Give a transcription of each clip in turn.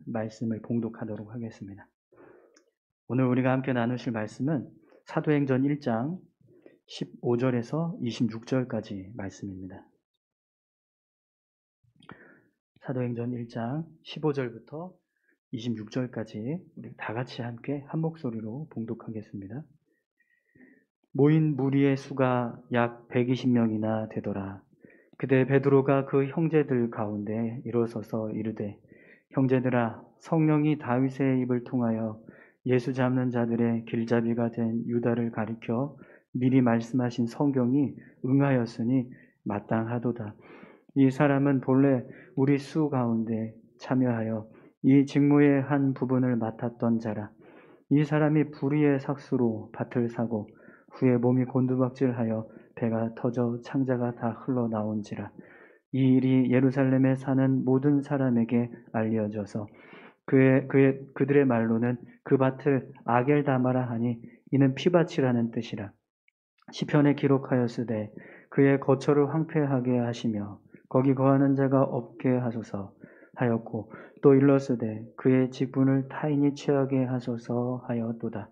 말씀을 봉독하도록 하겠습니다. 오늘 우리가 함께 나누실 말씀은 사도행전 1장 15절에서 26절까지 말씀입니다. 사도행전 1장 15절부터 26절까지 우리 다 같이 함께 한 목소리로 봉독하겠습니다. 모인 무리의 수가 약 120명이나 되더라. 그때 베드로가 그 형제들 가운데 일어서서 이르되, 형제들아, 성령이 다윗의 입을 통하여 예수 잡는 자들의 길잡이가 된 유다를 가리켜 미리 말씀하신 성경이 응하였으니 마땅하도다. 이 사람은 본래 우리 수 가운데 참여하여 이 직무의 한 부분을 맡았던 자라. 이 사람이 불의의 삭수로 밭을 사고 후에 몸이 곤두박질하여 배가 터져 창자가 다 흘러나온지라. 이 일이 예루살렘에 사는 모든 사람에게 알려져서 그들의 말로는 그 밭을 아겔다마라 하니 이는 피밭이라는 뜻이라. 시편에 기록하였으되 그의 거처를 황폐하게 하시며 거기 거하는 자가 없게 하소서 하였고, 또 일렀으되 그의 직분을 타인이 취하게 하소서 하였도다.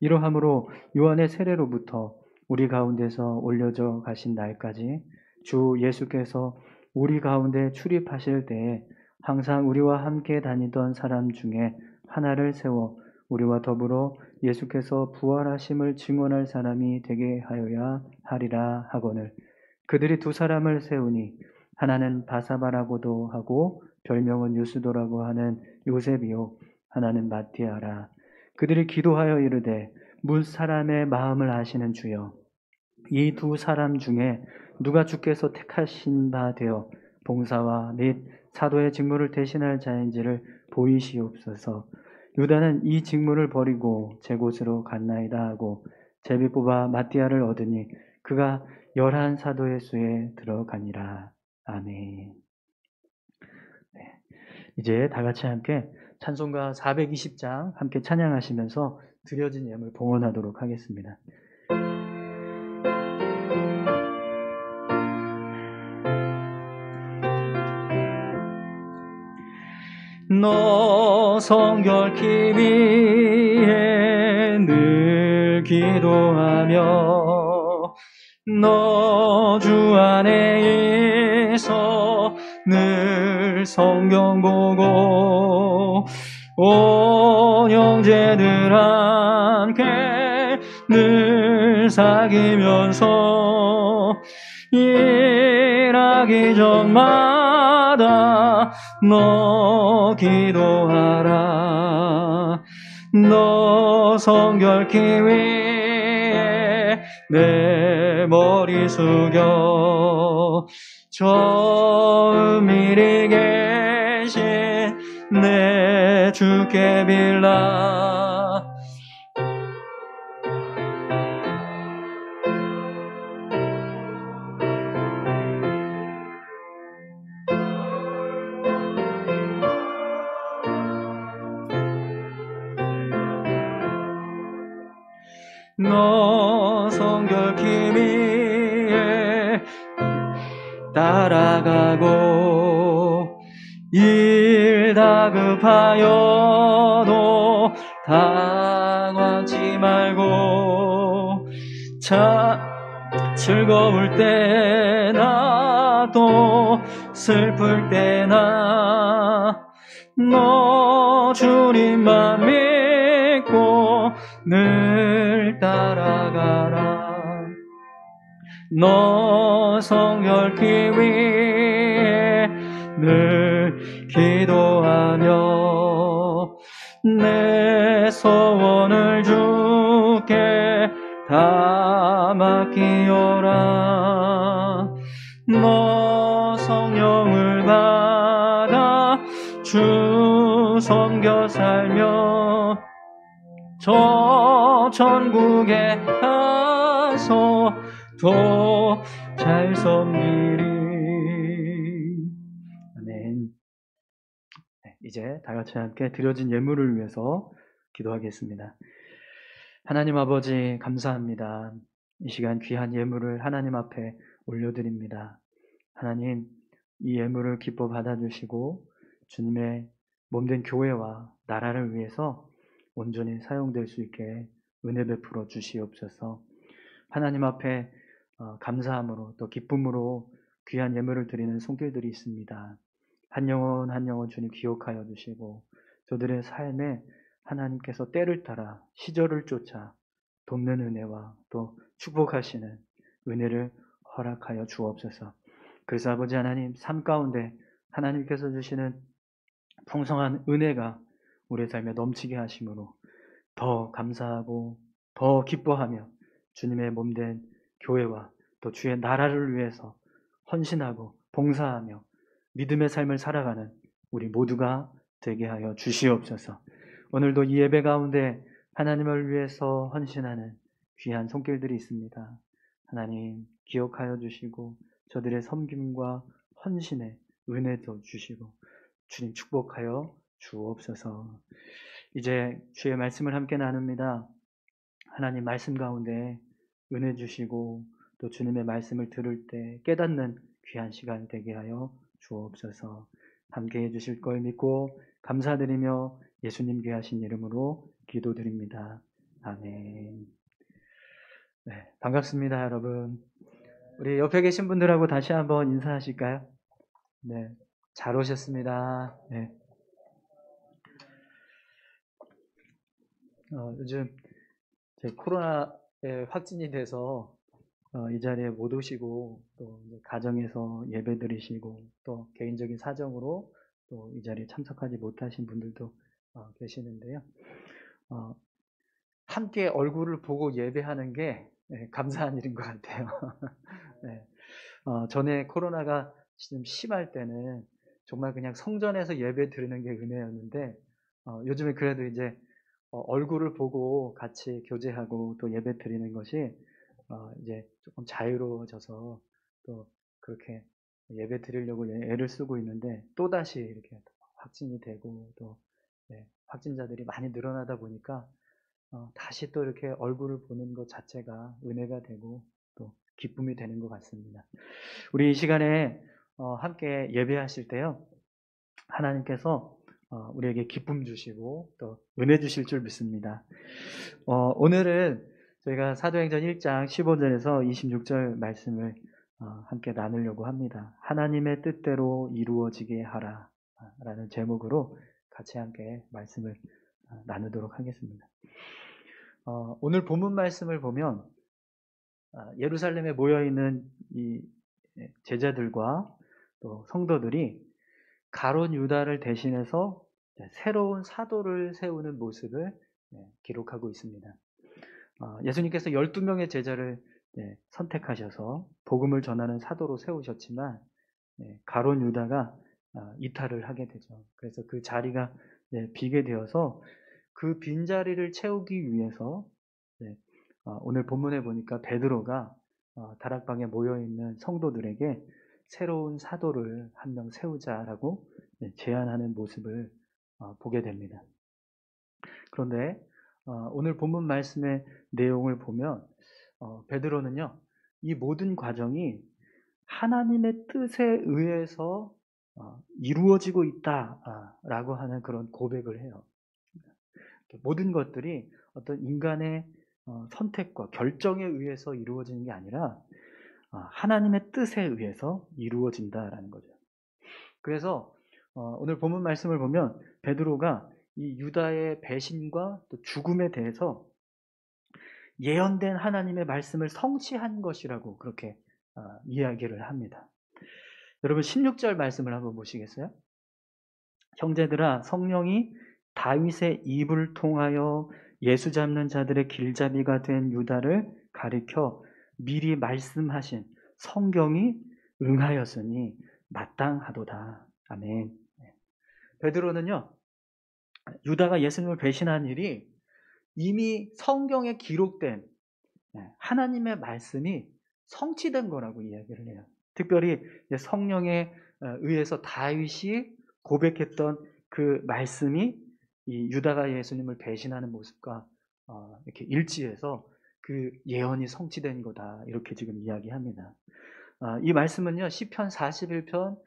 이러함으로 요한의 세례로부터 우리 가운데서 올려져 가신 날까지 주 예수께서 우리 가운데 출입하실 때에 항상 우리와 함께 다니던 사람 중에 하나를 세워 우리와 더불어 예수께서 부활하심을 증언할 사람이 되게 하여야 하리라 하거늘, 그들이 두 사람을 세우니 하나는 바사바라고도 하고 별명은 유스도라고 하는 요셉이요, 하나는 마띠아라. 그들이 기도하여 이르되, 문 사람의 마음을 아시는 주여, 이 두 사람 중에 누가 주께서 택하신 바 되어 봉사와 및 사도의 직무를 대신할 자인지를 보이시옵소서. 유다는 이 직무를 버리고 제 곳으로 갔나이다 하고 제비 뽑아 마띠아를 얻으니 그가 11사도의 수에 들어가니라. 아멘. 네, 이제 다 같이 함께 찬송가 420장 함께 찬양하시면서 드려진 예물 봉헌하도록 하겠습니다. 너 성결케 위해 늘 기도하며 너 주 안에 있어 늘 성경 보고 온 형제들 함께 늘 사귀면서 일하기 전마다 너 기도하라. 너 성결케 위해 내 머리 숙여 저 은밀히 계신 내 주께 빌라. 너 성결케 위해 따라가고 일 다급하여도 당황치 말고 즐거울 때나 또 슬플 때나 너 주님만 믿고 늘 따라가라. 너 성결케 위해 늘 기도하며 내 소원을 주께 다 맡기어라. 너 성령을 받아 주 섬겨 살며 저 천국에 가서 더 잘 섬기리. 아멘. 네, 이제 다 같이 함께 드려진 예물을 위해서 기도하겠습니다. 하나님 아버지, 감사합니다. 이 시간 귀한 예물을 하나님 앞에 올려드립니다. 하나님, 이 예물을 기뻐 받아주시고 주님의 몸된 교회와 나라를 위해서 온전히 사용될 수 있게 은혜 베풀어 주시옵소서. 하나님 앞에 감사함으로 또 기쁨으로 귀한 예물을 드리는 손길들이 있습니다. 한 영혼 한 영혼 주님 기억하여 주시고 저들의 삶에 하나님께서 때를 따라 시절을 쫓아 돕는 은혜와 또 축복하시는 은혜를 허락하여 주옵소서. 그래서 아버지 하나님 삶 가운데 하나님께서 주시는 풍성한 은혜가 우리의 삶에 넘치게 하심으로 더 감사하고 더 기뻐하며 주님의 몸된 교회와 또 주의 나라를 위해서 헌신하고 봉사하며 믿음의 삶을 살아가는 우리 모두가 되게 하여 주시옵소서. 오늘도 이 예배 가운데 하나님을 위해서 헌신하는 귀한 손길들이 있습니다. 하나님 기억하여 주시고 저들의 섬김과 헌신에 은혜도 주시고 주님 축복하여 주옵소서. 이제 주의 말씀을 함께 나눕니다. 하나님 말씀 가운데 은혜 주시고 또 주님의 말씀을 들을 때 깨닫는 귀한 시간 되게 하여 주옵소서. 함께 해주실 걸 믿고 감사드리며 예수님 귀하신 이름으로 기도드립니다. 아멘. 네, 반갑습니다, 여러분. 우리 옆에 계신 분들하고 다시 한번 인사하실까요? 네, 잘 오셨습니다. 네. 요즘 코로나에 확진이 돼서 이 자리에 못 오시고 또 가정에서 예배 드리시고 또 개인적인 사정으로 또 이 자리에 참석하지 못하신 분들도 계시는데요. 함께 얼굴을 보고 예배하는 게 감사한 일인 것 같아요. 네. 전에 코로나가 좀 심할 때는 정말 그냥 성전에서 예배 드리는 게 은혜였는데 요즘에 그래도 이제 얼굴을 보고 같이 교제하고 또 예배 드리는 것이 이제 조금 자유로워져서 또 그렇게 예배 드리려고 애를 쓰고 있는데 또다시 이렇게 확진이 되고 또 확진자들이 많이 늘어나다 보니까 다시 또 이렇게 얼굴을 보는 것 자체가 은혜가 되고 또 기쁨이 되는 것 같습니다. 우리 이 시간에 함께 예배하실 때요. 하나님께서 우리에게 기쁨 주시고 또 은혜 주실 줄 믿습니다. 오늘은 저희가 사도행전 1장 15절에서 26절 말씀을 함께 나누려고 합니다. 하나님의 뜻대로 이루어지게 하라 라는 제목으로 같이 함께 말씀을 나누도록 하겠습니다. 오늘 본문 말씀을 보면 예루살렘에 모여있는 이 제자들과 또 성도들이 가룟 유다를 대신해서 새로운 사도를 세우는 모습을 기록하고 있습니다. 예수님께서 12명의 제자를 선택하셔서 복음을 전하는 사도로 세우셨지만 가룟 유다가 이탈을 하게 되죠. 그래서 그 자리가 비게 되어서 그 빈자리를 채우기 위해서 오늘 본문에 보니까 베드로가 다락방에 모여있는 성도들에게 새로운 사도를 한 명 세우자라고 제안하는 모습을 보게 됩니다. 그런데 오늘 본문 말씀의 내용을 보면 베드로는요, 이 모든 과정이 하나님의 뜻에 의해서 이루어지고 있다라고 하는 그런 고백을 해요. 모든 것들이 어떤 인간의 선택과 결정에 의해서 이루어지는 게 아니라 하나님의 뜻에 의해서 이루어진다라는 거죠. 그래서 오늘 본문 말씀을 보면 베드로가 이 유다의 배신과 또 죽음에 대해서 예언된 하나님의 말씀을 성취한 것이라고 그렇게 이야기를 합니다. 여러분 16절 말씀을 한번 보시겠어요? 형제들아, 성령이 다윗의 입을 통하여 예수 잡는 자들의 길잡이가 된 유다를 가리켜 미리 말씀하신 성경이 응하였으니 마땅하도다. 아멘. 베드로는요, 유다가 예수님을 배신한 일이 이미 성경에 기록된 하나님의 말씀이 성취된 거라고 이야기를 해요. 특별히 성령에 의해서 다윗이 고백했던 그 말씀이 이 유다가 예수님을 배신하는 모습과 이렇게 일치해서 그 예언이 성취된 거다, 이렇게 지금 이야기합니다. 이 말씀은요, 시편 41편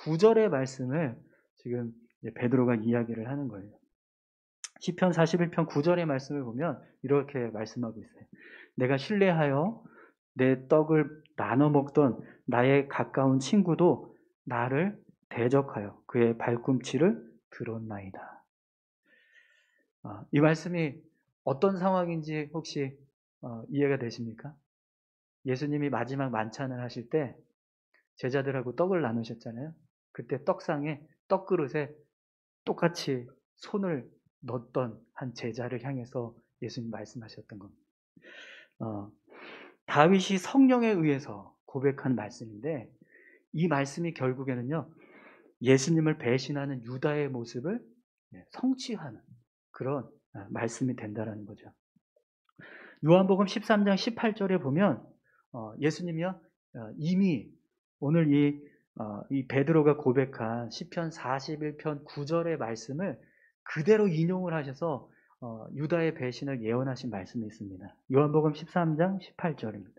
9절의 말씀을 지금 베드로가 이야기를 하는 거예요. 시편 41편 9절의 말씀을 보면 이렇게 말씀하고 있어요. 내가 신뢰하여 내 떡을 나눠 먹던 나의 가까운 친구도 나를 대적하여 그의 발꿈치를 들었나이다. 이 말씀이 어떤 상황인지 혹시 이해가 되십니까? 예수님이 마지막 만찬을 하실 때 제자들하고 떡을 나누셨잖아요. 그때 떡상에 떡그릇에 똑같이 손을 넣었던 한 제자를 향해서 예수님 말씀하셨던 겁니다. 다윗이 성령에 의해서 고백한 말씀인데 이 말씀이 결국에는요 예수님을 배신하는 유다의 모습을 성취하는 그런 말씀이 된다라는 거죠. 요한복음 13장 18절에 보면 예수님이요 이미 오늘 이 베드로가 고백한 시편 41편 9절의 말씀을 그대로 인용을 하셔서 유다의 배신을 예언하신 말씀이 있습니다. 요한복음 13장 18절입니다.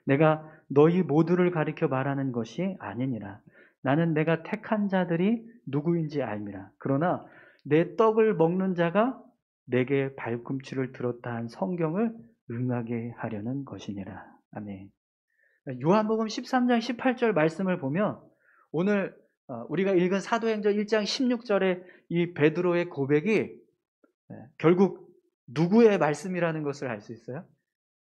내가 너희 모두를 가리켜 말하는 것이 아니니라. 나는 내가 택한 자들이 누구인지 알미라. 그러나 내 떡을 먹는 자가 내게 발꿈치를 들었다 한 성경을 응하게 하려는 것이니라. 아멘. 요한복음 13장 18절 말씀을 보면 오늘 우리가 읽은 사도행전 1장 16절의 이 베드로의 고백이 결국 누구의 말씀이라는 것을 알 수 있어요?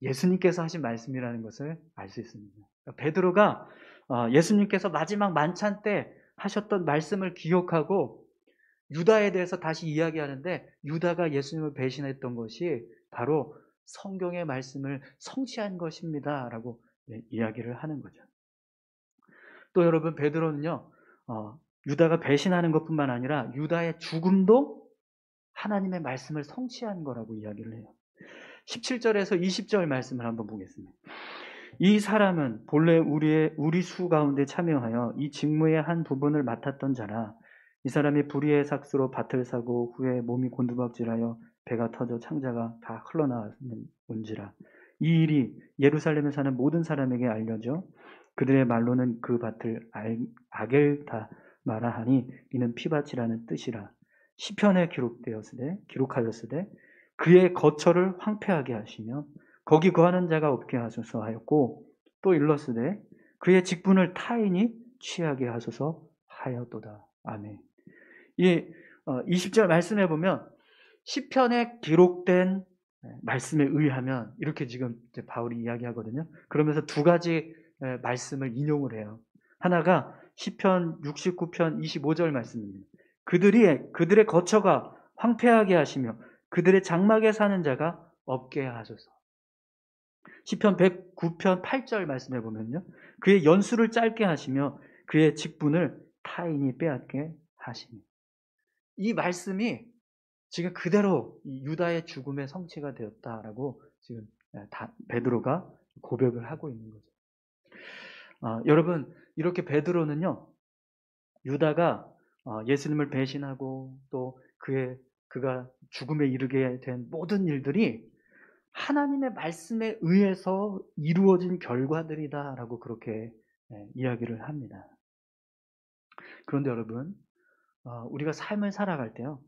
예수님께서 하신 말씀이라는 것을 알 수 있습니다. 베드로가 예수님께서 마지막 만찬 때 하셨던 말씀을 기억하고 유다에 대해서 다시 이야기하는데 유다가 예수님을 배신했던 것이 바로 성경의 말씀을 성취한 것입니다 라고 이야기를 하는 거죠. 또 여러분 베드로는요 유다가 배신하는 것뿐만 아니라 유다의 죽음도 하나님의 말씀을 성취한 거라고 이야기를 해요. 17절에서 20절 말씀을 한번 보겠습니다. 이 사람은 본래 우리 수 가운데 참여하여 이 직무의 한 부분을 맡았던 자라. 이 사람이 불의의 삭수로 밭을 사고 후에 몸이 곤두박질하여 배가 터져 창자가 다 흘러나온지라. 이 일이 예루살렘에 사는 모든 사람에게 알려져 그들의 말로는 그 밭을 아겔다마라 하니 이는 피밭이라는 뜻이라. 시편에 기록하였으되 그의 거처를 황폐하게 하시며 거기 거하는 자가 없게 하소서 하였고 또 일렀으되 그의 직분을 타인이 취하게 하소서 하였도다. 아멘. 이 20절 말씀해 보면 시편에 기록된 말씀에 의하면 이렇게 지금 바울이 이야기하거든요. 그러면서 두 가지 말씀을 인용을 해요. 하나가 시편 69편 25절 말씀입니다. 그들의 거처가 황폐하게 하시며 그들의 장막에 사는 자가 없게 하소서. 시편 109편 8절 말씀해 보면요. 그의 연수를 짧게 하시며 그의 직분을 타인이 빼앗게 하시니. 이 말씀이 지금 그대로 유다의 죽음의 성취가 되었다라고 지금 베드로가 고백을 하고 있는 거죠. 여러분 이렇게 베드로는요. 유다가 예수님을 배신하고 또 그가 죽음에 이르게 된 모든 일들이 하나님의 말씀에 의해서 이루어진 결과들이다라고 그렇게 이야기를 합니다. 그런데 여러분 우리가 삶을 살아갈 때요.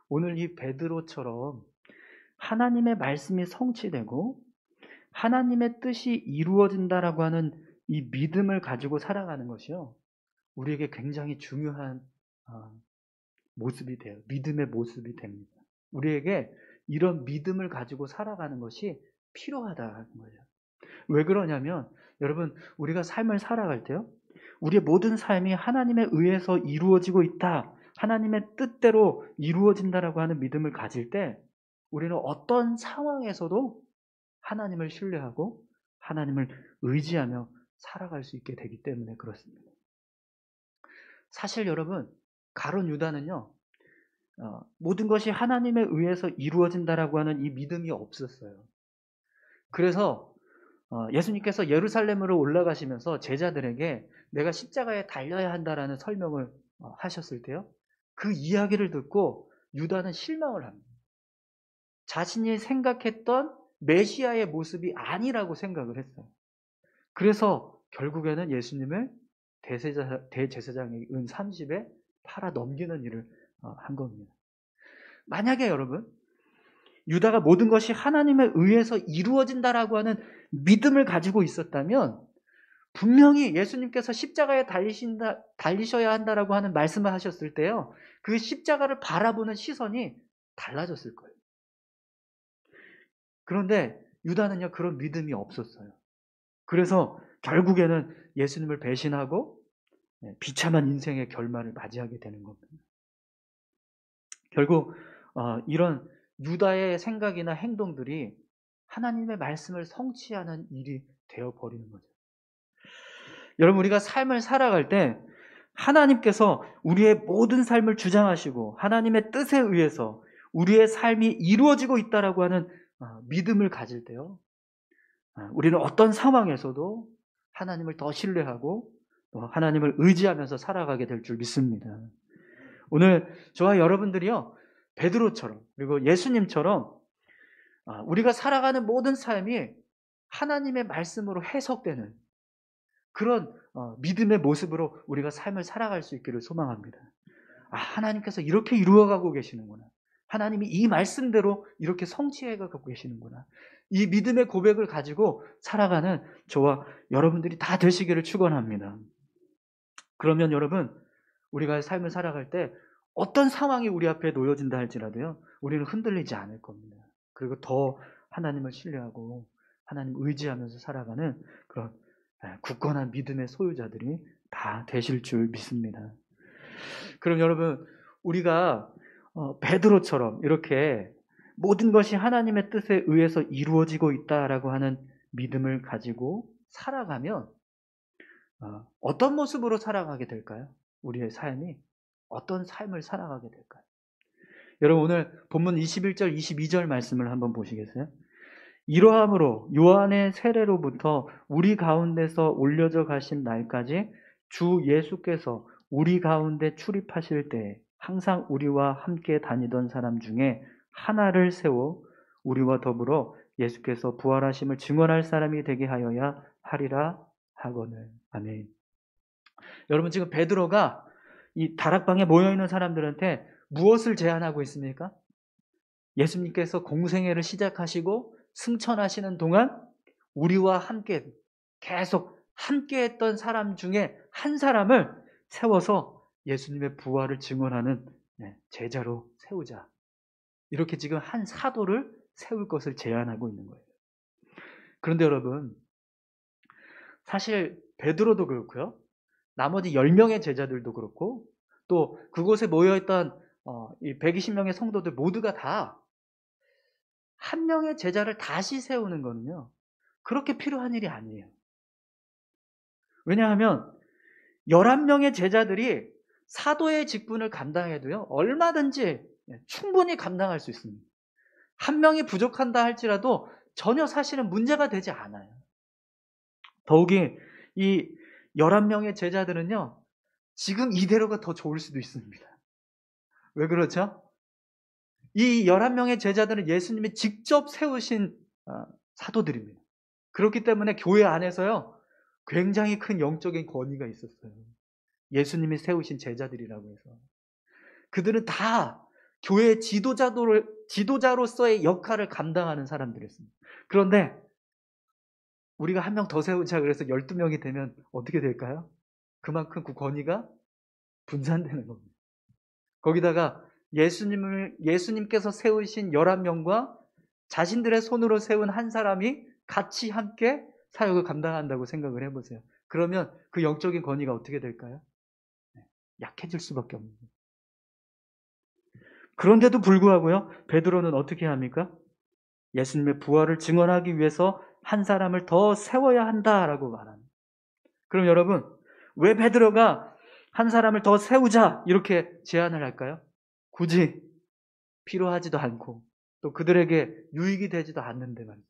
오늘 이 베드로처럼 하나님의 말씀이 성취되고 하나님의 뜻이 이루어진다라고 하는 이 믿음을 가지고 살아가는 것이요. 우리에게 굉장히 중요한 모습이 돼요. 믿음의 모습이 됩니다. 우리에게 이런 믿음을 가지고 살아가는 것이 필요하다는 거예요. 왜 그러냐면 여러분 우리가 삶을 살아갈 때요. 우리의 모든 삶이 하나님에 의해서 이루어지고 있다. 하나님의 뜻대로 이루어진다라고 하는 믿음을 가질 때 우리는 어떤 상황에서도 하나님을 신뢰하고 하나님을 의지하며 살아갈 수 있게 되기 때문에 그렇습니다. 사실 여러분 가룟 유다는요. 모든 것이 하나님에 의해서 이루어진다라고 하는 이 믿음이 없었어요. 그래서 예수님께서 예루살렘으로 올라가시면서 제자들에게 내가 십자가에 달려야 한다라는 설명을 하셨을 때요. 그 이야기를 듣고 유다는 실망을 합니다. 자신이 생각했던 메시아의 모습이 아니라고 생각을 했어요. 그래서 결국에는 예수님을 대제사장의 은 30에 팔아 넘기는 일을 한 겁니다. 만약에 여러분 유다가 모든 것이 하나님에 의해서 이루어진다라고 하는 믿음을 가지고 있었다면 분명히 예수님께서 십자가에 달리셔야 한다라고 하는 말씀을 하셨을 때요, 그 십자가를 바라보는 시선이 달라졌을 거예요. 그런데 유다는요, 그런 믿음이 없었어요. 그래서 결국에는 예수님을 배신하고 비참한 인생의 결말을 맞이하게 되는 겁니다. 결국 이런 유다의 생각이나 행동들이 하나님의 말씀을 성취하는 일이 되어버리는 거죠. 여러분, 우리가 삶을 살아갈 때 하나님께서 우리의 모든 삶을 주장하시고 하나님의 뜻에 의해서 우리의 삶이 이루어지고 있다라고 하는 믿음을 가질 때요, 우리는 어떤 상황에서도 하나님을 더 신뢰하고 또 하나님을 의지하면서 살아가게 될 줄 믿습니다. 오늘 저와 여러분들이요, 베드로처럼 그리고 예수님처럼 우리가 살아가는 모든 삶이 하나님의 말씀으로 해석되는 그런 믿음의 모습으로 우리가 삶을 살아갈 수 있기를 소망합니다. 하나님께서 이렇게 이루어가고 계시는구나. 하나님이 이 말씀대로 이렇게 성취해가고 계시는구나. 이 믿음의 고백을 가지고 살아가는 저와 여러분들이 다 되시기를 축원합니다. 그러면 여러분, 우리가 삶을 살아갈 때 어떤 상황이 우리 앞에 놓여진다 할지라도요, 우리는 흔들리지 않을 겁니다. 그리고 더 하나님을 신뢰하고 하나님 의지하면서 살아가는 그런 굳건한 믿음의 소유자들이 다 되실 줄 믿습니다. 그럼 여러분, 우리가 베드로처럼 이렇게 모든 것이 하나님의 뜻에 의해서 이루어지고 있다라고 하는 믿음을 가지고 살아가면 어떤 모습으로 살아가게 될까요? 우리의 삶이 어떤 삶을 살아가게 될까요? 여러분, 오늘 본문 21절 22절 말씀을 한번 보시겠어요? 이러함으로 요한의 세례로부터 우리 가운데서 올려져 가신 날까지 주 예수께서 우리 가운데 출입하실 때 항상 우리와 함께 다니던 사람 중에 하나를 세워 우리와 더불어 예수께서 부활하심을 증언할 사람이 되게 하여야 하리라 하거늘. 아멘. 여러분, 지금 베드로가 이 다락방에 모여있는 사람들한테 무엇을 제안하고 있습니까? 예수님께서 공생애를 시작하시고 승천하시는 동안 우리와 함께 계속 함께 했던 사람 중에 한 사람을 세워서 예수님의 부활을 증언하는 제자로 세우자. 이렇게 지금 한 사도를 세울 것을 제안하고 있는 거예요. 그런데 여러분, 사실 베드로도 그렇고요, 나머지 10명의 제자들도 그렇고 또 그곳에 모여있던 이 120명의 성도들 모두가 다 한 명의 제자를 다시 세우는 거는요, 그렇게 필요한 일이 아니에요. 왜냐하면 11명의 제자들이 사도의 직분을 감당해도요, 얼마든지 충분히 감당할 수 있습니다. 한 명이 부족한다 할지라도 전혀 사실은 문제가 되지 않아요. 더욱이 이 11명의 제자들은요, 지금 이대로가 더 좋을 수도 있습니다. 왜 그렇죠? 이 11명의 제자들은 예수님이 직접 세우신 사도들입니다. 그렇기 때문에 교회 안에서요, 굉장히 큰 영적인 권위가 있었어요. 예수님이 세우신 제자들이라고 해서. 그들은 다 교회의 지도자로서의 역할을 감당하는 사람들이었습니다. 그런데 우리가 한 명 더 세우자 그래서 12명이 되면 어떻게 될까요? 그만큼 그 권위가 분산되는 겁니다. 거기다가 예수님께서 세우신 11명과 자신들의 손으로 세운 한 사람이 같이 함께 사역을 감당한다고 생각을 해보세요. 그러면 그 영적인 권위가 어떻게 될까요? 약해질 수밖에 없는 거예요. 그런데도 불구하고요, 베드로는 어떻게 합니까? 예수님의 부활을 증언하기 위해서 한 사람을 더 세워야 한다라고 말합니다. 그럼 여러분, 왜 베드로가 한 사람을 더 세우자 이렇게 제안을 할까요? 굳이 필요하지도 않고 또 그들에게 유익이 되지도 않는데 말이죠.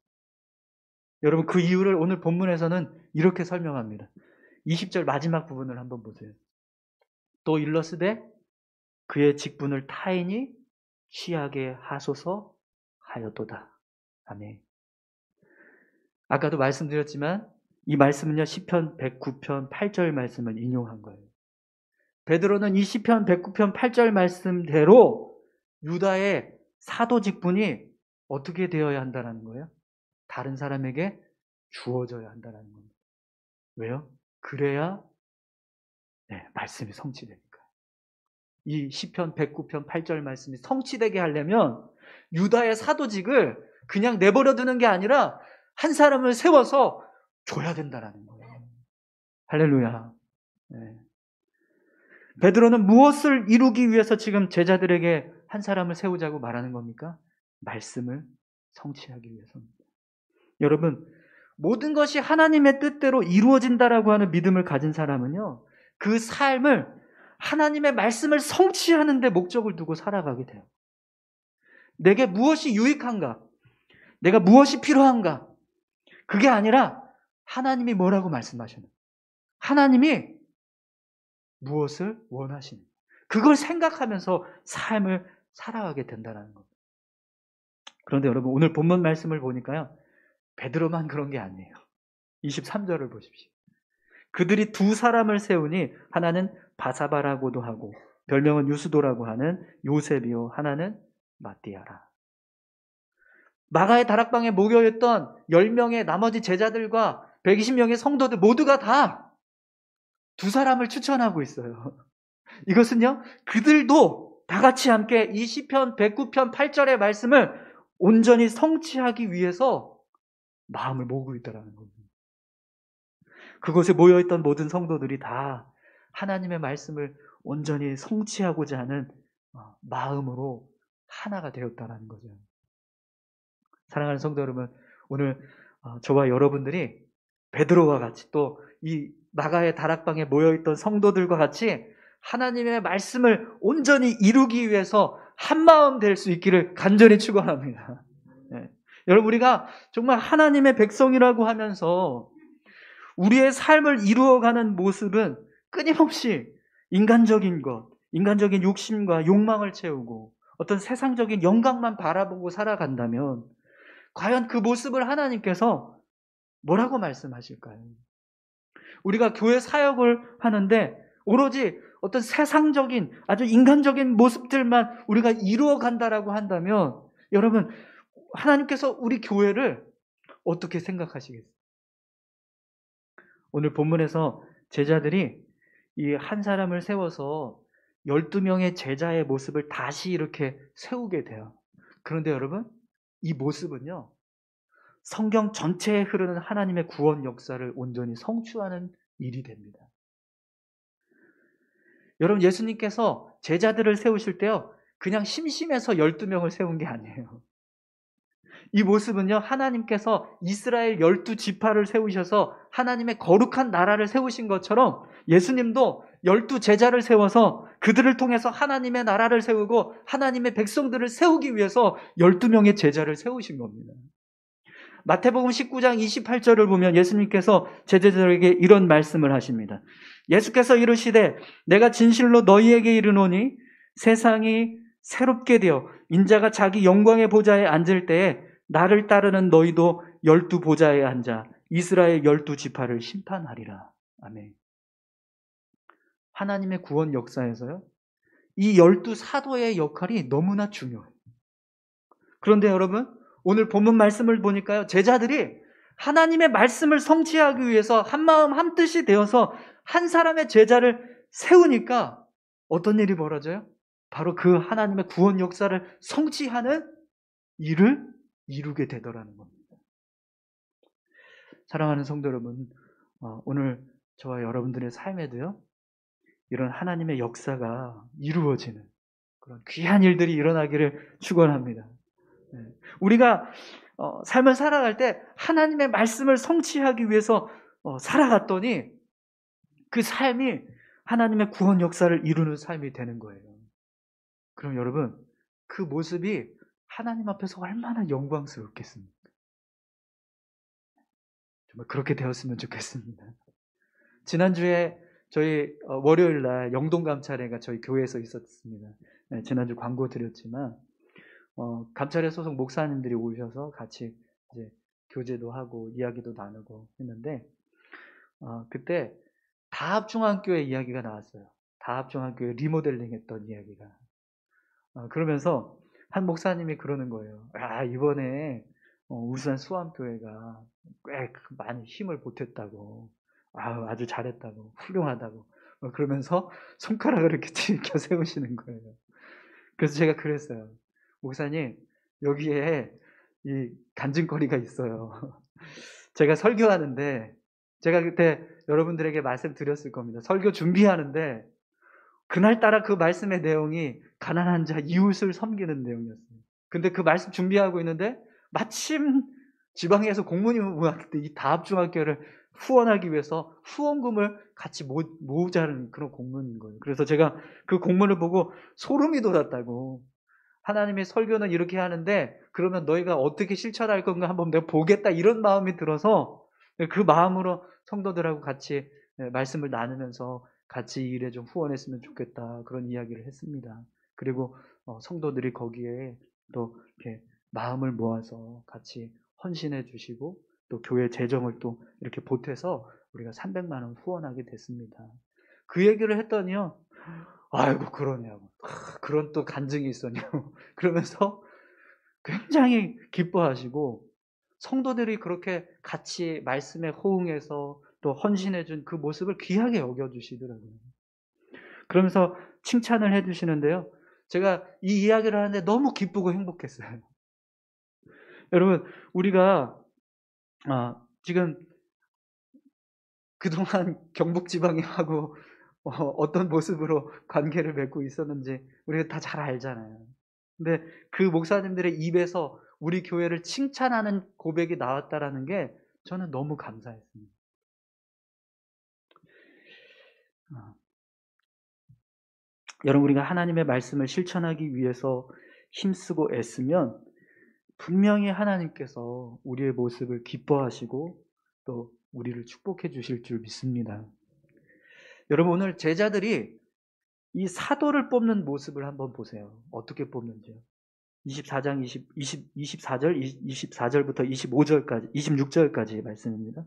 여러분, 그 이유를 오늘 본문에서는 이렇게 설명합니다. 20절 마지막 부분을 한번 보세요. 또 일러스되 그의 직분을 타인이 취하게 하소서 하였도다. 아멘. 아까도 말씀드렸지만 이 말씀은요, 시편 109편 8절 말씀을 인용한 거예요. 베드로는 이 시편 109편 8절 말씀대로 유다의 사도 직분이 어떻게 되어야 한다는 거예요? 다른 사람에게 주어져야 한다는 겁니다. 왜요? 그래야 말씀이 성취되니까. 이 시편 109편 8절 말씀이 성취되게 하려면 유다의 사도직을 그냥 내버려 두는 게 아니라 한 사람을 세워서 줘야 된다는 거예요. 할렐루야. 네. 베드로는 무엇을 이루기 위해서 지금 제자들에게 한 사람을 세우자고 말하는 겁니까? 말씀을 성취하기 위해서입니다. 여러분, 모든 것이 하나님의 뜻대로 이루어진다라고 하는 믿음을 가진 사람은요, 그 삶을 하나님의 말씀을 성취하는 데 목적을 두고 살아가게 돼요. 내게 무엇이 유익한가? 내가 무엇이 필요한가? 그게 아니라 하나님이 뭐라고 말씀하시는, 하나님이 무엇을 원하시는, 그걸 생각하면서 삶을 살아가게 된다는 겁니다. 그런데 여러분, 오늘 본문 말씀을 보니까요, 베드로만 그런 게 아니에요. 23절을 보십시오. 그들이 두 사람을 세우니 하나는 바사바라고도 하고 별명은 유스도라고 하는 요셉이요, 하나는 마띠아라. 마가의 다락방에 모여있던 10명의 나머지 제자들과 120명의 성도들 모두가 다 두 사람을 추천하고 있어요. 이것은요, 그들도 다 같이 함께 이 시편 109편 8절의 말씀을 온전히 성취하기 위해서 마음을 모으고 있다는 겁니다. 그곳에 모여있던 모든 성도들이 다 하나님의 말씀을 온전히 성취하고자 하는 마음으로 하나가 되었다는 거죠. 사랑하는 성도 여러분, 오늘 저와 여러분들이 베드로와 같이 또 이 마가의 다락방에 모여있던 성도들과 같이 하나님의 말씀을 온전히 이루기 위해서 한마음 될 수 있기를 간절히 축원합니다. 네. 여러분, 우리가 정말 하나님의 백성이라고 하면서 우리의 삶을 이루어가는 모습은 끊임없이 인간적인 것, 인간적인 욕심과 욕망을 채우고 어떤 세상적인 영광만 바라보고 살아간다면 과연 그 모습을 하나님께서 뭐라고 말씀하실까요? 우리가 교회 사역을 하는데 오로지 어떤 세상적인 아주 인간적인 모습들만 우리가 이루어간다라고 한다면 여러분, 하나님께서 우리 교회를 어떻게 생각하시겠어요? 오늘 본문에서 제자들이 이 한 사람을 세워서 12명의 제자의 모습을 다시 이렇게 세우게 돼요. 그런데 여러분, 이 모습은요, 성경 전체에 흐르는 하나님의 구원 역사를 온전히 성취하는 일이 됩니다. 여러분, 예수님께서 제자들을 세우실 때요, 그냥 심심해서 12명을 세운 게 아니에요. 이 모습은요, 하나님께서 이스라엘 12지파를 세우셔서 하나님의 거룩한 나라를 세우신 것처럼 예수님도 12제자를 세워서 그들을 통해서 하나님의 나라를 세우고 하나님의 백성들을 세우기 위해서 12명의 제자를 세우신 겁니다. 마태복음 19장 28절을 보면 예수님께서 제자들에게 이런 말씀을 하십니다. 예수께서 이르시되 내가 진실로 너희에게 이르노니 세상이 새롭게 되어 인자가 자기 영광의 보좌에 앉을 때에 나를 따르는 너희도 12보좌에 앉아 이스라엘 12지파를 심판하리라. 아멘. 하나님의 구원 역사에서요, 이 12사도의 역할이 너무나 중요해요. 그런데 여러분, 오늘 본문 말씀을 보니까요, 제자들이 하나님의 말씀을 성취하기 위해서 한마음 한뜻이 되어서 한 사람의 제자를 세우니까 어떤 일이 벌어져요? 바로 그 하나님의 구원 역사를 성취하는 일을 이루게 되더라는 겁니다. 사랑하는 성도 여러분, 오늘 저와 여러분들의 삶에도요, 이런 하나님의 역사가 이루어지는 그런 귀한 일들이 일어나기를 축원합니다. 우리가 삶을 살아갈 때 하나님의 말씀을 성취하기 위해서 살아갔더니 그 삶이 하나님의 구원 역사를 이루는 삶이 되는 거예요. 그럼 여러분, 그 모습이 하나님 앞에서 얼마나 영광스럽겠습니까? 정말 그렇게 되었으면 좋겠습니다. 지난주에 저희 월요일 날 영동감찰회가 저희 교회에서 있었습니다. 지난주 광고 드렸지만 감찰회 소속 목사님들이 오셔서 같이 이제 교제도 하고 이야기도 나누고 했는데 그때 다합중앙교회 이야기가 나왔어요. 다합중학교에 리모델링 했던 이야기가. 그러면서 한 목사님이 그러는 거예요. 이번에 울산 수암교회가 꽤 많이 힘을 보탰다고. 아주 잘했다고. 훌륭하다고. 그러면서 손가락을 이렇게 들켜 세우시는 거예요. 그래서 제가 그랬어요. 목사님, 여기에 이 간증거리가 있어요. 제가 설교하는데, 제가 그때 여러분들에게 말씀드렸을 겁니다. 설교 준비하는데, 그날따라 그 말씀의 내용이 가난한 자, 이웃을 섬기는 내용이었어요. 근데 그 말씀 준비하고 있는데, 마침 지방에서 공문이 왔을 때 이 다합중학교를 후원하기 위해서 후원금을 같이 모으자는 그런 공문인 거예요. 그래서 제가 그 공문을 보고 소름이 돋았다고. 하나님의 설교는 이렇게 하는데 그러면 너희가 어떻게 실천할 건가 한번 내가 보겠다, 이런 마음이 들어서 그 마음으로 성도들하고 같이 말씀을 나누면서 같이 이 일에 좀 후원했으면 좋겠다, 그런 이야기를 했습니다. 그리고 성도들이 거기에 또 이렇게 마음을 모아서 같이 헌신해 주시고 또 교회 재정을 또 이렇게 보태서 우리가 300만 원 후원하게 됐습니다. 그 얘기를 했더니요, 아이고 그러냐고, 그런 또 간증이 있었냐고 그러면서 굉장히 기뻐하시고, 성도들이 그렇게 같이 말씀에 호응해서 또 헌신해준 그 모습을 귀하게 여겨주시더라고요. 그러면서 칭찬을 해주시는데요, 제가 이 이야기를 하는데 너무 기쁘고 행복했어요. 여러분, 우리가 지금 그동안 경북지방하고 어떤 모습으로 관계를 맺고 있었는지 우리가 다 잘 알잖아요. 근데 그 목사님들의 입에서 우리 교회를 칭찬하는 고백이 나왔다라는 게 저는 너무 감사했습니다. 여러분, 우리가 하나님의 말씀을 실천하기 위해서 힘쓰고 애쓰면 분명히 하나님께서 우리의 모습을 기뻐하시고 또 우리를 축복해 주실 줄 믿습니다. 여러분, 오늘 제자들이 이 사도를 뽑는 모습을 한번 보세요. 어떻게 뽑는지요. 24장 24절부터 25절까지 26절까지 말씀입니다.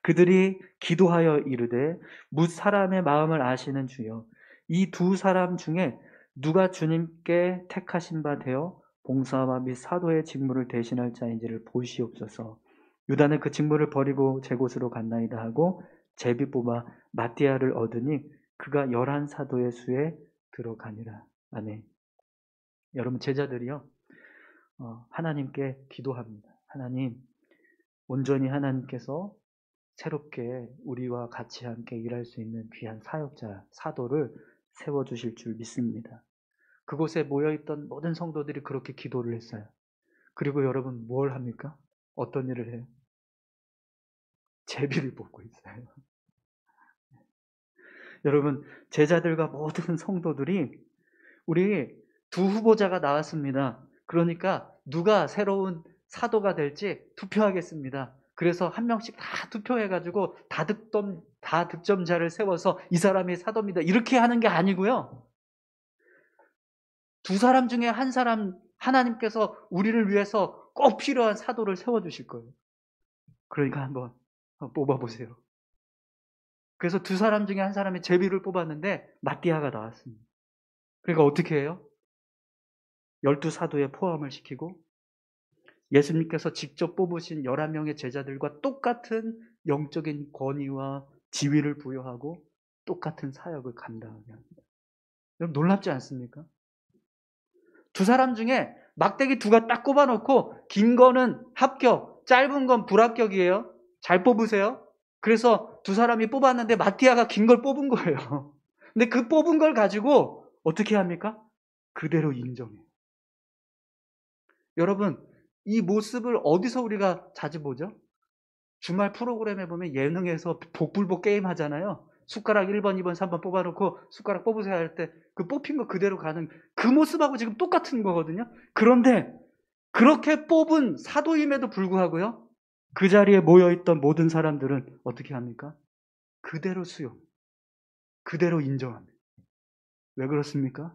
그들이 기도하여 이르되 뭇 사람의 마음을 아시는 주여, 이 두 사람 중에 누가 주님께 택하신 바 되어 봉사와 및 사도의 직무를 대신할 자인지를 보시옵소서. 유다는 그 직무를 버리고 제 곳으로 갔나이다 하고 제비 뽑아 마띠아를 얻으니 그가 11사도의 수에 들어가니라. 아멘. 여러분, 제자들이요, 하나님께 기도합니다. 하나님, 온전히 하나님께서 새롭게 우리와 같이 함께 일할 수 있는 귀한 사역자, 사도를 세워주실 줄 믿습니다. 그곳에 모여있던 모든 성도들이 그렇게 기도를 했어요. 그리고 여러분, 뭘 합니까? 어떤 일을 해요? 제비를 뽑고 있어요. 여러분, 제자들과 모든 성도들이 우리 두 후보자가 나왔습니다. 그러니까 누가 새로운 사도가 될지 투표하겠습니다. 그래서 한 명씩 다 투표해가지고 다득점자를 세워서 이 사람이 사도입니다, 이렇게 하는 게 아니고요. 두 사람 중에 한 사람, 하나님께서 우리를 위해서 꼭 필요한 사도를 세워주실 거예요. 그러니까 한번 뽑아보세요. 그래서 두 사람 중에 한 사람이 제비를 뽑았는데 마띠아가 나왔습니다. 그러니까 어떻게 해요? 12사도에 포함을 시키고 예수님께서 직접 뽑으신 11명의 제자들과 똑같은 영적인 권위와 지위를 부여하고 똑같은 사역을 감당하게 합니다. 여러분, 놀랍지 않습니까? 두 사람 중에 막대기 두가 딱 꼽아놓고 긴 거는 합격, 짧은 건 불합격이에요. 잘 뽑으세요. 그래서 두 사람이 뽑았는데 마띠아가 긴 걸 뽑은 거예요. 근데 그 뽑은 걸 가지고 어떻게 합니까? 그대로 인정해요. 여러분, 이 모습을 어디서 우리가 자주 보죠? 주말 프로그램에 보면 예능에서 복불복 게임 하잖아요. 숟가락 1번, 2번, 3번 뽑아놓고 숟가락 뽑으세요 할 때 그 뽑힌 거 그대로 가는 그 모습하고 지금 똑같은 거거든요. 그런데 그렇게 뽑은 사도임에도 불구하고요, 그 자리에 모여있던 모든 사람들은 어떻게 합니까? 그대로 수용, 그대로 인정합니다. 왜 그렇습니까?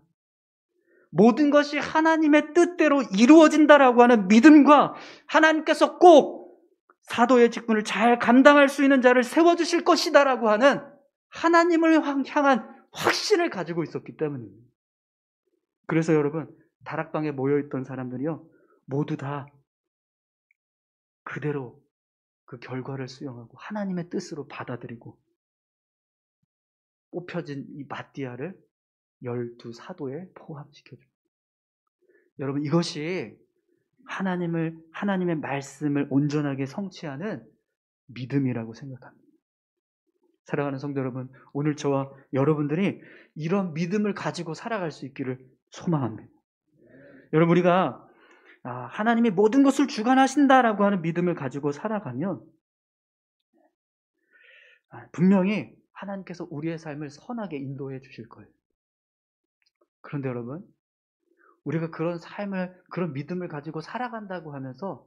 모든 것이 하나님의 뜻대로 이루어진다라고 하는 믿음과 하나님께서 꼭 사도의 직분을 잘 감당할 수 있는 자를 세워주실 것이다라고 하는 하나님을 향한 확신을 가지고 있었기 때문입니다. 그래서 여러분, 다락방에 모여있던 사람들이요, 모두 다 그대로 그 결과를 수용하고 하나님의 뜻으로 받아들이고 뽑혀진 이 마띠아를 12사도에 포함시켜줍니다. 여러분, 이것이 하나님의 말씀을 온전하게 성취하는 믿음이라고 생각합니다. 사랑하는 성도 여러분, 오늘 저와 여러분들이 이런 믿음을 가지고 살아갈 수 있기를 소망합니다. 여러분, 우리가 하나님이 모든 것을 주관하신다라고 하는 믿음을 가지고 살아가면 분명히 하나님께서 우리의 삶을 선하게 인도해 주실 거예요. 그런데 여러분, 우리가 그런 삶을, 그런 믿음을 가지고 살아간다고 하면서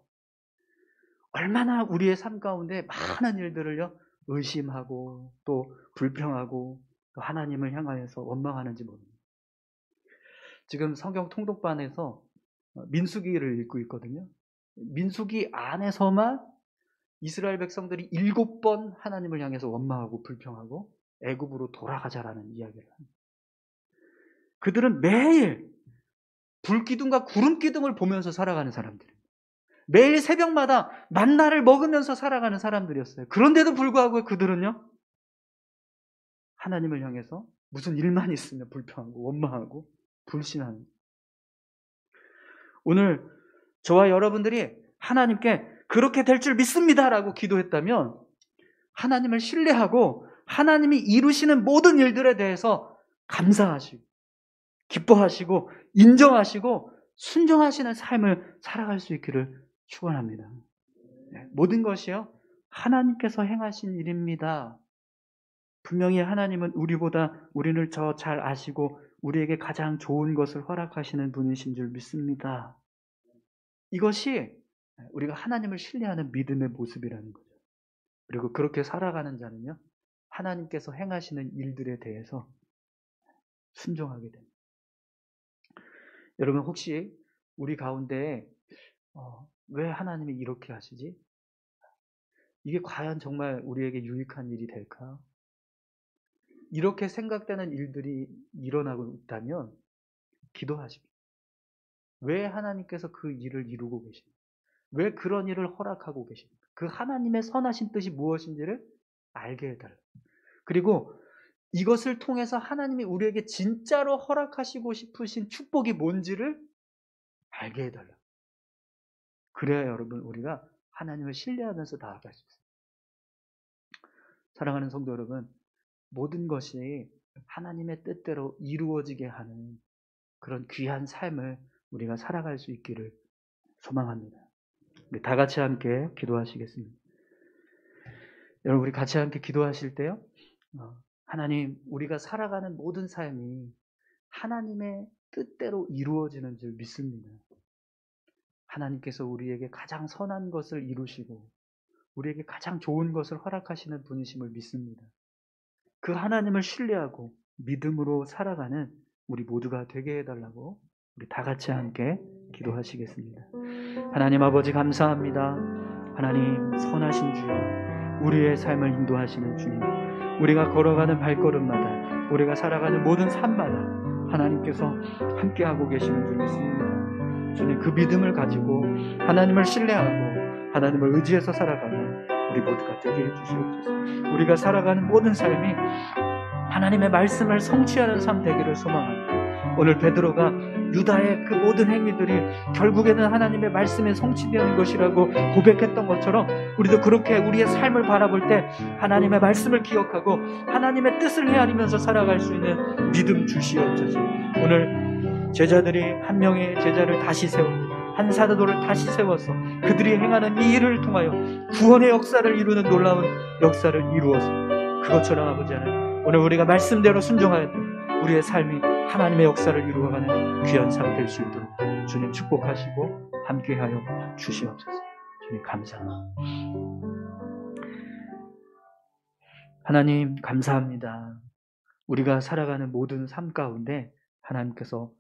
얼마나 우리의 삶 가운데 많은 일들을요, 의심하고 또 불평하고 또 하나님을 향하여서 원망하는지 모릅니다. 지금 성경 통독반에서 민수기를 읽고 있거든요. 민수기 안에서만 이스라엘 백성들이 7번 하나님을 향해서 원망하고 불평하고 애굽으로 돌아가자라는 이야기를 합니다. 그들은 매일 불기둥과 구름기둥을 보면서 살아가는 사람들입니다. 매일 새벽마다 만나를 먹으면서 살아가는 사람들이었어요. 그런데도 불구하고 그들은요, 하나님을 향해서 무슨 일만 있으면 불평하고 원망하고 불신하는. 오늘 저와 여러분들이 하나님께 그렇게 될 줄 믿습니다라고 기도했다면 하나님을 신뢰하고 하나님이 이루시는 모든 일들에 대해서 감사하시고 기뻐하시고 인정하시고 순종하시는 삶을 살아갈 수 있기를 축원합니다. 모든 것이요, 하나님께서 행하신 일입니다. 분명히 하나님은 우리를 더 잘 아시고 우리에게 가장 좋은 것을 허락하시는 분이신 줄 믿습니다. 이것이 우리가 하나님을 신뢰하는 믿음의 모습이라는 거죠. 그리고 그렇게 살아가는 자는요, 하나님께서 행하시는 일들에 대해서 순종하게 됩니다. 여러분, 혹시 우리 가운데 왜 하나님이 이렇게 하시지? 이게 과연 정말 우리에게 유익한 일이 될까? 이렇게 생각되는 일들이 일어나고 있다면 기도하십시오. 왜 하나님께서 그 일을 이루고 계십니까? 왜 그런 일을 허락하고 계십니까? 그 하나님의 선하신 뜻이 무엇인지를 알게 해달라. 그리고 이것을 통해서 하나님이 우리에게 진짜로 허락하시고 싶으신 축복이 뭔지를 알게 해달라. 그래야 여러분, 우리가 하나님을 신뢰하면서 나아갈 수 있어요. 사랑하는 성도 여러분, 모든 것이 하나님의 뜻대로 이루어지게 하는 그런 귀한 삶을 우리가 살아갈 수 있기를 소망합니다. 우리 다 같이 함께 기도하시겠습니다. 여러분, 우리 같이 함께 기도하실 때요, 하나님, 우리가 살아가는 모든 삶이 하나님의 뜻대로 이루어지는 줄 믿습니다. 하나님께서 우리에게 가장 선한 것을 이루시고 우리에게 가장 좋은 것을 허락하시는 분이심을 믿습니다. 그 하나님을 신뢰하고 믿음으로 살아가는 우리 모두가 되게 해달라고 우리 다 같이 함께 기도하시겠습니다. 하나님 아버지, 감사합니다. 하나님 선하신 주여, 우리의 삶을 인도하시는 주님, 우리가 걸어가는 발걸음마다, 우리가 살아가는 모든 삶마다 하나님께서 함께하고 계시는 줄 믿습니다. 주님, 그 믿음을 가지고 하나님을 신뢰하고 하나님을 의지해서 살아가는 우리 모두가 되게 해주시옵소서. 우리가 살아가는 모든 삶이 하나님의 말씀을 성취하는 삶 되기를 소망합니다. 오늘 베드로가 유다의 그 모든 행위들이 결국에는 하나님의 말씀에 성취되는 것이라고 고백했던 것처럼 우리도 그렇게 우리의 삶을 바라볼 때 하나님의 말씀을 기억하고 하나님의 뜻을 헤아리면서 살아갈 수 있는 믿음 주시옵소서. 오늘 제자들이 한 명의 제자를 다시 세웁니다. 한 사도를 다시 세워서 그들이 행하는 이 일을 통하여 구원의 역사를 이루는 놀라운 역사를 이루어서 그것처럼 아버지 하나님, 오늘 우리가 말씀대로 순종하였던 우리의 삶이 하나님의 역사를 이루어가는 귀한 삶 될 수 있도록 주님 축복하시고 함께하여 주시옵소서. 주님 감사합니다. 하나님 감사합니다. 우리가 살아가는 모든 삶 가운데 하나님께서